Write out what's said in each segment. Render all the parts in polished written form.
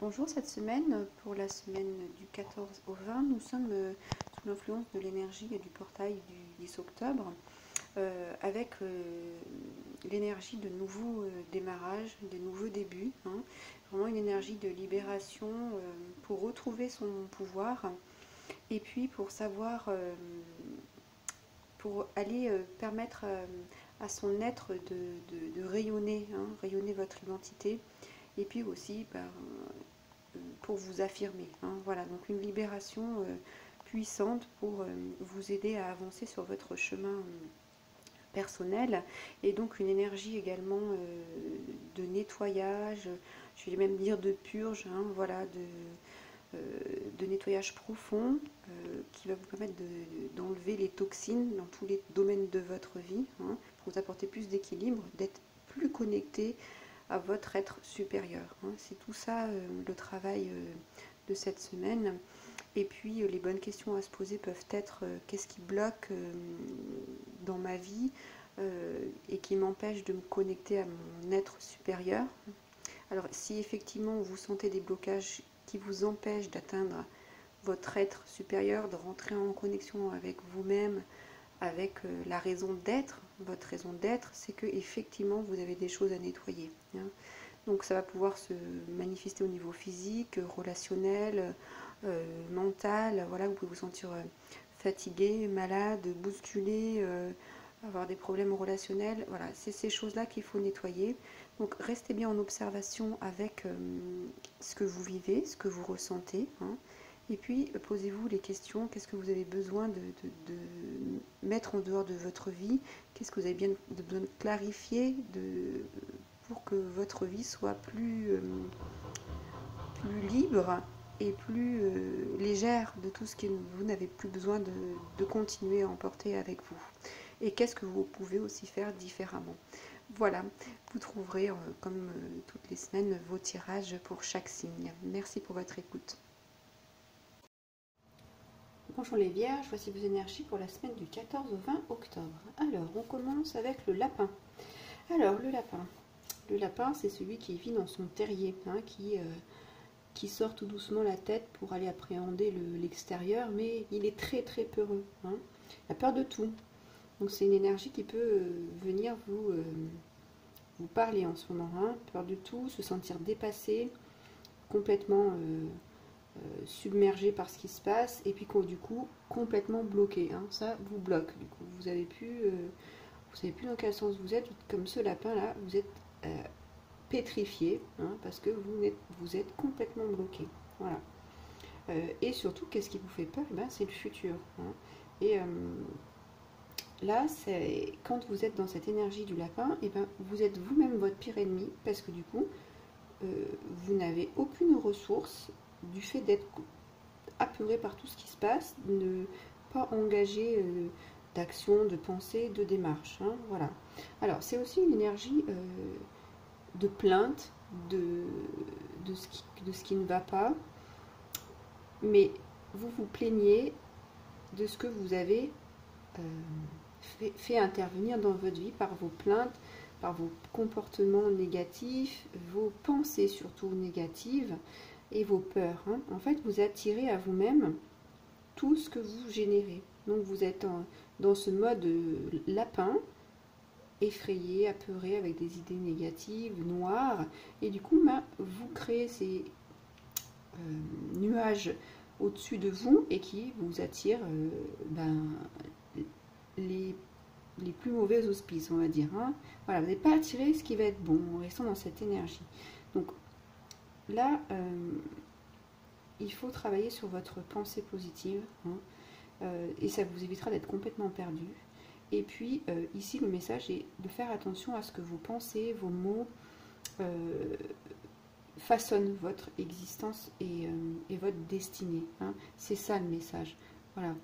Bonjour, cette semaine, pour la semaine du 14 au 20, nous sommes sous l'influence de l'énergie du portail du 10 octobre, avec l'énergie de nouveaux démarrages, de nouveaux débuts, hein. Vraiment une énergie de libération pour retrouver son pouvoir, et puis pour savoir, pour aller permettre à son être de rayonner, hein, rayonner votre identité, et puis aussi pour vous affirmer, hein. Voilà, donc une libération puissante pour vous aider à avancer sur votre chemin personnel, et donc une énergie également de nettoyage, je vais même dire de purge, hein, voilà, de nettoyage profond qui va vous permettre d'enlever les toxines dans tous les domaines de votre vie, hein, pour vous apporter plus d'équilibre, d'être plus connecté à votre être supérieur, hein. C'est tout ça le travail de cette semaine. Et puis les bonnes questions à se poser peuvent être qu'est-ce qui bloque dans ma vie et qui m'empêche de me connecter à mon être supérieur. Alors si effectivement vous sentez des blocages qui vous empêchent d'atteindre votre être supérieur, de rentrer en connexion avec vous-même, avec la raison d'être, votre raison d'être, c'est que effectivement vous avez des choses à nettoyer, hein. Donc ça va pouvoir se manifester au niveau physique, relationnel, mental. Voilà, vous pouvez vous sentir fatigué, malade, bousculé, avoir des problèmes relationnels. Voilà, c'est ces choses-là qu'il faut nettoyer. Donc restez bien en observation avec ce que vous vivez, ce que vous ressentez, hein. Et puis posez-vous les questions, qu'est-ce que vous avez besoin de mettre en dehors de votre vie, qu'est-ce que vous avez besoin de clarifier pour que votre vie soit plus libre et plus légère de tout ce que vous n'avez plus besoin de continuer à emporter avec vous. Et qu'est-ce que vous pouvez aussi faire différemment. Voilà, vous trouverez comme toutes les semaines vos tirages pour chaque signe. Merci pour votre écoute. Bonjour les Vierges, voici vos énergies pour la semaine du 14 au 20 octobre. Alors, on commence avec le lapin. Alors, le lapin, c'est celui qui vit dans son terrier, hein, qui sort tout doucement la tête pour aller appréhender l'extérieur, mais il est très très peureux, hein. Il a peur de tout. Donc c'est une énergie qui peut venir vous parler en ce moment, hein. Peur de tout, se sentir dépassé, complètement submergé par ce qui se passe, et puis du coup complètement bloqué, hein. Ça vous bloque, du coup vous savez plus dans quel sens vous êtes, comme ce lapin là, vous êtes pétrifié, hein, parce que vous êtes complètement bloqué. Voilà. Et surtout, qu'est-ce qui vous fait peur? Ben, c'est le futur, hein. Et là, c'est quand vous êtes dans cette énergie du lapin, et ben, vous êtes vous-même votre pire ennemi, parce que du coup, vous n'avez aucune ressource du fait d'être apeuré par tout ce qui se passe, de ne pas engager d'action, de pensée, de démarche, hein, voilà. Alors, c'est aussi une énergie de plainte, de ce qui ne va pas, mais vous vous plaignez de ce que vous avez fait intervenir dans votre vie par vos plaintes, par vos comportements négatifs, vos pensées surtout négatives et vos peurs, hein. En fait, vous attirez à vous-même tout ce que vous générez. Donc vous êtes dans ce mode lapin, effrayé, apeuré, avec des idées négatives, noires, et du coup, vous créez ces nuages au-dessus de vous et qui vous attirent les plus mauvais auspices, on va dire, hein. Voilà, vous n'avez pas attiré ce qui va être bon en restant dans cette énergie. Donc là, il faut travailler sur votre pensée positive, hein, et ça vous évitera d'être complètement perdu. Et puis ici, le message est de faire attention à ce que vous pensez, vos mots façonnent votre existence et votre destinée, hein. C'est ça le message. Voilà.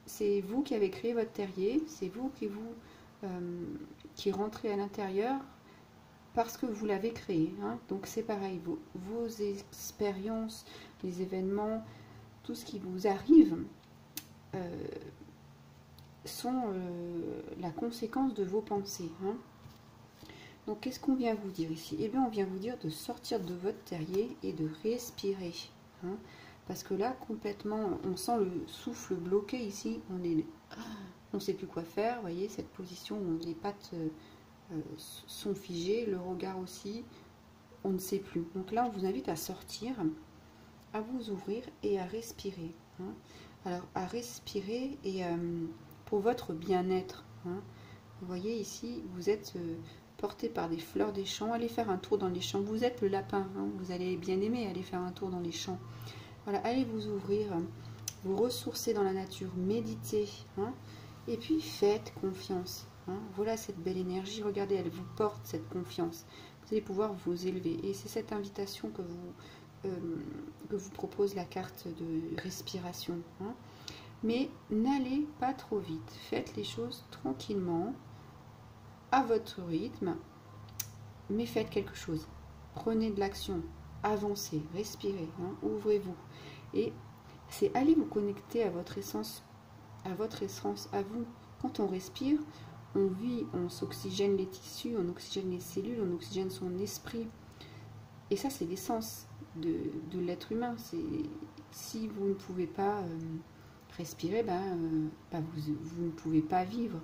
C'est vous qui avez créé votre terrier, c'est vous qui rentrez à l'intérieur parce que vous l'avez créé, hein. Donc c'est pareil, vos expériences, les événements, tout ce qui vous arrive sont la conséquence de vos pensées, hein. Donc, qu'est-ce qu'on vient vous dire ici? Eh bien, on vient vous dire de sortir de votre terrier et de respirer. Hein, parce que là, complètement, on sent le souffle bloqué ici. On ne sait plus quoi faire. Vous voyez, cette position où les pattes sont figées, le regard aussi, on ne sait plus. Donc là, on vous invite à sortir, à vous ouvrir et à respirer. Hein. Alors, à respirer et pour votre bien-être. Hein. Vous voyez ici, vous êtes porté par des fleurs des champs. Allez faire un tour dans les champs. Vous êtes le lapin. Hein. Vous allez bien aimer aller faire un tour dans les champs. Voilà, allez vous ouvrir, vous ressourcer dans la nature, méditez. Hein. Et puis, faites confiance. Hein. Voilà cette belle énergie. Regardez, elle vous porte cette confiance. Vous allez pouvoir vous élever. Et c'est cette invitation que vous propose la carte de respiration. Hein. Mais n'allez pas trop vite. Faites les choses tranquillement, à votre rythme, mais faites quelque chose. Prenez de l'action, avancez, respirez, hein, ouvrez-vous. Et c'est aller vous connecter à votre essence, à vous. Quand on respire, on vit, on s'oxygène les tissus, on oxygène les cellules, on oxygène son esprit. Et ça, c'est l'essence de l'être humain. Si vous ne pouvez pas respirer, vous ne pouvez pas vivre.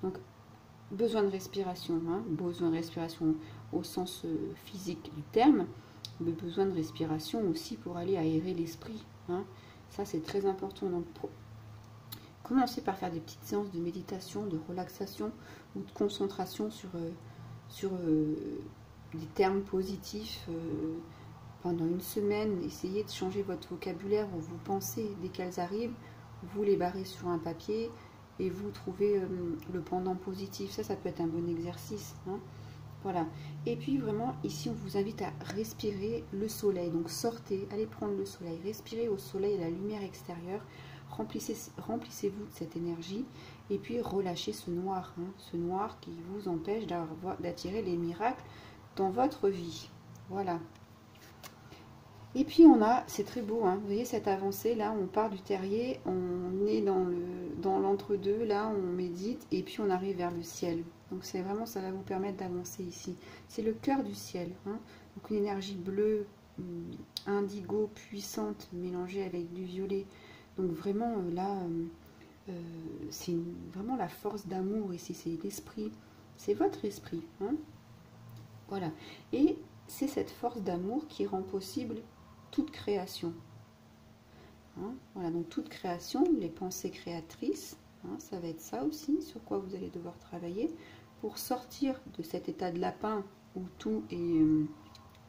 Donc, besoin de respiration, hein, besoin de respiration au sens physique du terme, mais besoin de respiration aussi pour aller aérer l'esprit. Hein. Ça, c'est très important. Donc, commencez par faire des petites séances de méditation, de relaxation ou de concentration sur des termes positifs pendant une semaine. Essayez de changer votre vocabulaire ou vos pensées dès qu'elles arrivent. Vous les barrez sur un papier et vous trouvez le pendant positif. Ça peut être un bon exercice. Hein. Voilà. Et puis vraiment, ici, on vous invite à respirer le soleil. Donc sortez, allez prendre le soleil. Respirez au soleil et la lumière extérieure. Remplissez-vous de cette énergie. Et puis relâchez ce noir. Hein, ce noir qui vous empêche d'attirer les miracles dans votre vie. Voilà. Et puis on a, c'est très beau, hein, vous voyez cette avancée, là on part du terrier, on est dans l'entre-deux, là on médite et puis on arrive vers le ciel. Donc c'est vraiment, ça va vous permettre d'avancer ici. C'est le cœur du ciel, hein, donc une énergie bleue, indigo, puissante, mélangée avec du violet. Donc vraiment là, c'est vraiment la force d'amour ici, c'est l'esprit, c'est votre esprit. Hein, voilà, et c'est cette force d'amour qui rend possible toute création. Hein, voilà, donc toute création, les pensées créatrices, hein, ça va être ça aussi, sur quoi vous allez devoir travailler pour sortir de cet état de lapin où tout est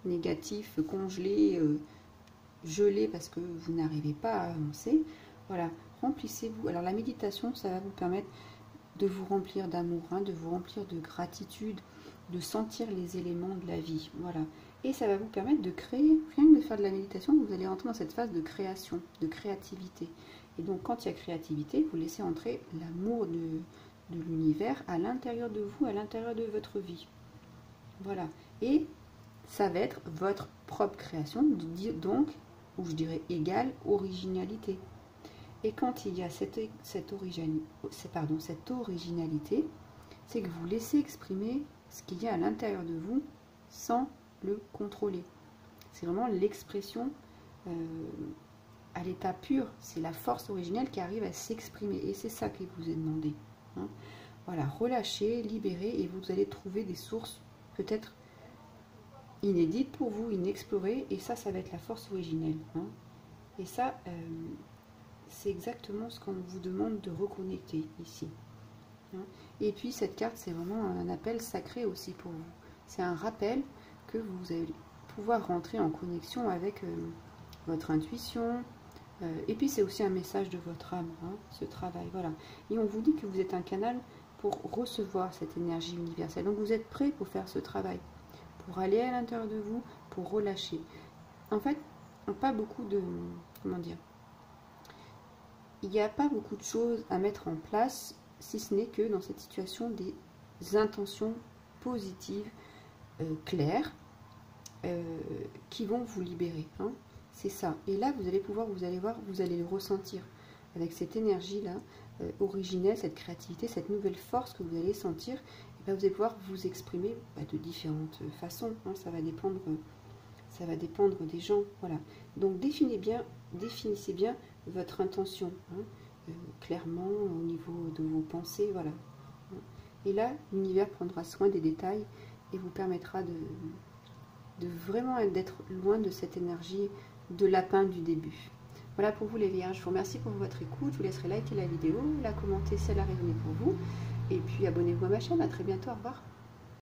négatif, congelé, gelé parce que vous n'arrivez pas à avancer. Voilà, remplissez-vous. Alors la méditation, ça va vous permettre de vous remplir d'amour, hein, de vous remplir de gratitude, de sentir les éléments de la vie. Voilà. Et ça va vous permettre de créer, rien que de faire de la méditation, vous allez entrer dans cette phase de création, de créativité. Et donc quand il y a créativité, vous laissez entrer l'amour de l'univers à l'intérieur de vous, à l'intérieur de votre vie. Voilà. Et ça va être votre propre création, donc, ou je dirais égale originalité. Et quand il y a cette originalité, c'est que vous laissez exprimer ce qu'il y a à l'intérieur de vous sans le contrôler. C'est vraiment l'expression à l'état pur. C'est la force originelle qui arrive à s'exprimer. Et c'est ça qui vous est demandé. Hein. Voilà, relâchez, libérez et vous allez trouver des sources peut-être inédites pour vous, inexplorées. Et ça va être la force originelle. Hein. Et ça, c'est exactement ce qu'on vous demande de reconnecter ici. Hein. Et puis cette carte, c'est vraiment un appel sacré aussi pour vous. C'est un rappel que vous allez pouvoir rentrer en connexion avec votre intuition. Et puis c'est aussi un message de votre âme, hein, ce travail. Voilà. Et on vous dit que vous êtes un canal pour recevoir cette énergie universelle. Donc vous êtes prêt pour faire ce travail, pour aller à l'intérieur de vous, pour relâcher. En fait, pas beaucoup de... Comment dire ? Il n'y a pas beaucoup de choses à mettre en place, si ce n'est que dans cette situation des intentions positives, claires, qui vont vous libérer. Hein. C'est ça. Et là, vous allez pouvoir, vous allez voir, vous allez le ressentir avec cette énergie-là, originelle, cette créativité, cette nouvelle force que vous allez sentir. Et là vous allez pouvoir vous exprimer de différentes façons, hein, ça va dépendre des gens, voilà. Donc définissez bien votre intention, hein, clairement au niveau de vos pensées, voilà. Et là, l'univers prendra soin des détails et vous permettra de vraiment d'être loin de cette énergie de lapin du début. Voilà pour vous les Vierges, je vous remercie pour votre écoute, je vous laisserai liker la vidéo, la commenter si elle a résonné pour vous, et puis abonnez-vous à ma chaîne, à très bientôt, au revoir.